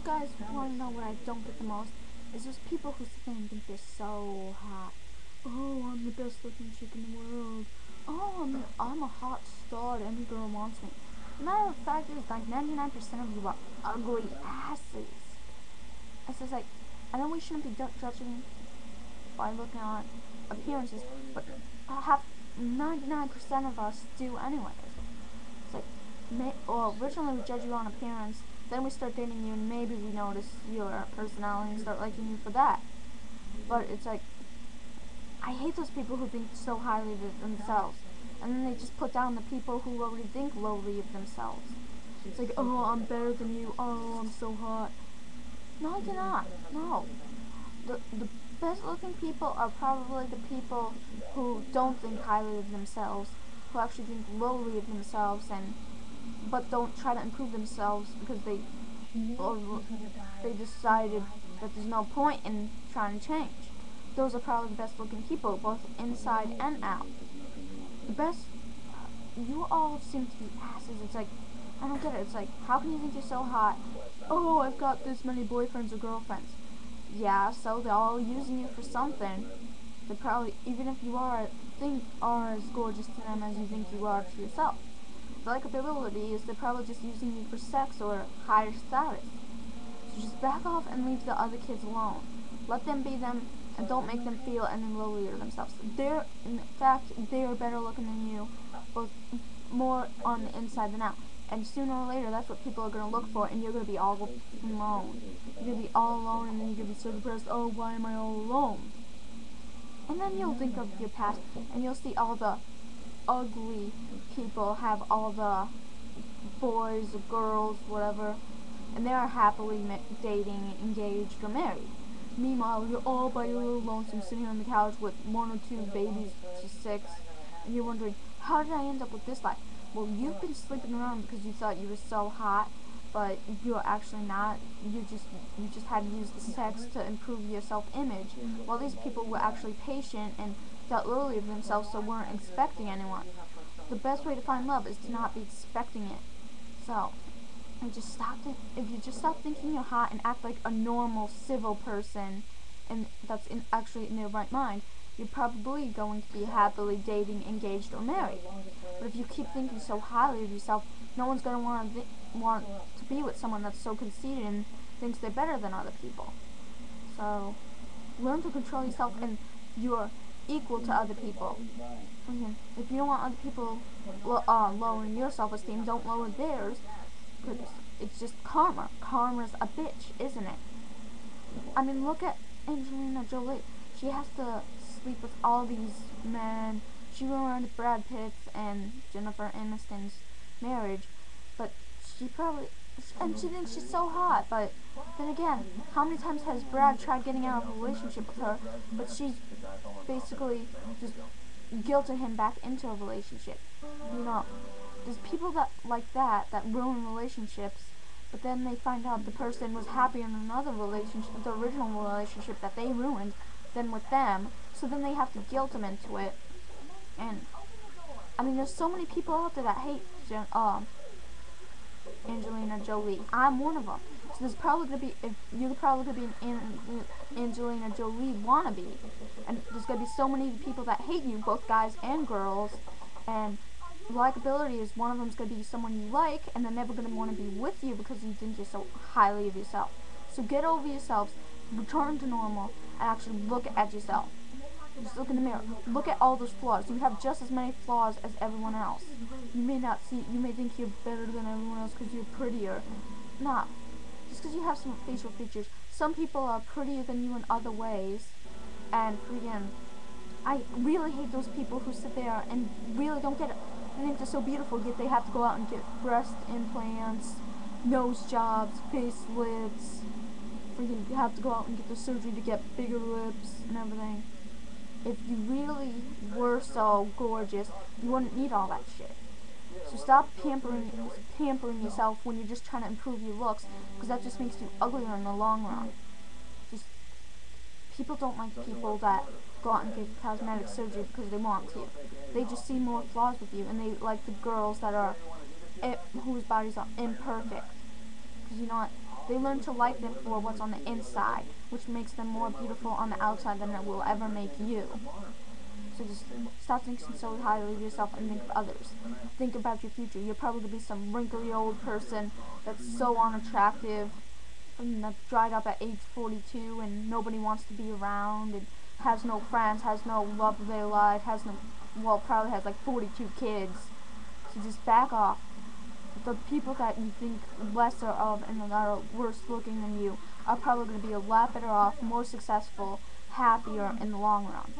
you guys want to know what I don't get the most? Is just people who sit there and think they're so hot. Oh, I'm the best looking chick in the world. Oh, I'm a hot stud. Every girl wants me. The matter of fact is, like 99% of you are ugly asses. It's just like, I know we shouldn't be judging by looking at appearances, but half 99% of us do anyways. It's like, well, originally we judge you on appearance, then we start dating you, and maybe we notice your personality and start liking you for that. But it's like, I hate those people who think so highly of themselves, and then they just put down the people who already think lowly of themselves. It's like, oh, I'm better than you. Oh, I'm so hot. No, you're not. No. The best looking people are probably the people who don't think highly of themselves, who actually think lowly of themselves, and but don't try to improve themselves because they decided that there's no point in trying to change. Those are probably the best looking people, both inside and out. The best, you all seem to be asses. It's like, I don't get it. It's like, how can you think you're so hot? Oh, I've got this many boyfriends or girlfriends. Yeah, so they're all using you for something. They probably, even if you are as gorgeous to them as you think you are to yourself. The likability is they're probably just using you for sex or higher status. So just back off and leave the other kids alone. Let them be them and don't make them feel any lowlier themselves. In fact, they're better looking than you, both more on the inside than out. And sooner or later, that's what people are going to look for, and you're going to be all alone. You're going to be all alone, and then you're going to be so depressed, oh, why am I all alone? And then you'll think of your past, and you'll see all the ugly people have all the boys or girls, whatever, and they are happily dating, engaged, or married. Meanwhile, you're all by your little lonesome sitting on the couch with 1 or 2 babies to 6, and you're wondering, how did I end up with this life? Well, you've been sleeping around because you thought you were so hot, but you're actually not. You just had to use the sex to improve your self-image. While these people were actually patient and thought lowly of themselves, so weren't expecting anyone. The best way to find love is to not be expecting it. So, if you just stop thinking you're hot and act like a normal, civil person, and that's actually in their right mind, you're probably going to be happily dating, engaged, or married. But if you keep thinking so highly of yourself, no one's going to want to be with someone that's so conceited and thinks they're better than other people. So, learn to control yourself, and you're equal to other people. If you don't want other people lowering your self-esteem, don't lower theirs. It's just karma. Karma's a bitch, isn't it? I mean, look at Angelina Jolie. She has to sleep with all these men. She ruined Brad Pitt's and Jennifer Aniston's marriage, but she thinks she's so hot. But then again, how many times has Brad tried getting out of a relationship with her, but she's basically just guilted him back into a relationship? You know, there's people that ruin relationships, but then they find out the person was happier in another relationship, the original relationship that they ruined, than with them. So then they have to guilt them into it. And I mean, there's so many people out there that hate Angelina Jolie. I'm one of them. So there's probably gonna be you're probably gonna be an Angelina Jolie wannabe, and there's gonna be so many people that hate you, both guys and girls, and likability is one of them's gonna be someone you like, and they're never gonna want to be with you because you think you're so highly of yourself. So get over yourselves, return to normal, and actually look at yourself. Just look in the mirror. Look at all those flaws. You have just as many flaws as everyone else. You may think you're better than everyone else because you're prettier. Nah. Just because you have some facial features. Some people are prettier than you in other ways. And freaking, I really hate those people who sit there and really don't get it. They think they're so beautiful, yet they have to go out and get breast implants, nose jobs, facelifts. Freaking have to go out and get the surgery to get bigger lips and everything. If you really were so gorgeous, you wouldn't need all that shit. So stop pampering yourself when you're just trying to improve your looks, because that just makes you uglier in the long run. Just people don't like people that go out and get cosmetic surgery because they want to. They just see more flaws with you, and they like the girls that are whose bodies are imperfect. Because you know what? They learn to like them for what's on the inside, which makes them more beautiful on the outside than it will ever make you. So just stop thinking so highly of yourself and think of others. Think about your future. You're probably going to be some wrinkly old person that's so unattractive and that's dried up at age 42 and nobody wants to be around and has no friends, has no love of their life, has no, well, probably has like 42 kids. So just back off. The people that you think lesser of and that are worse looking than you are probably going to be a lot better off, more successful, happier in the long run.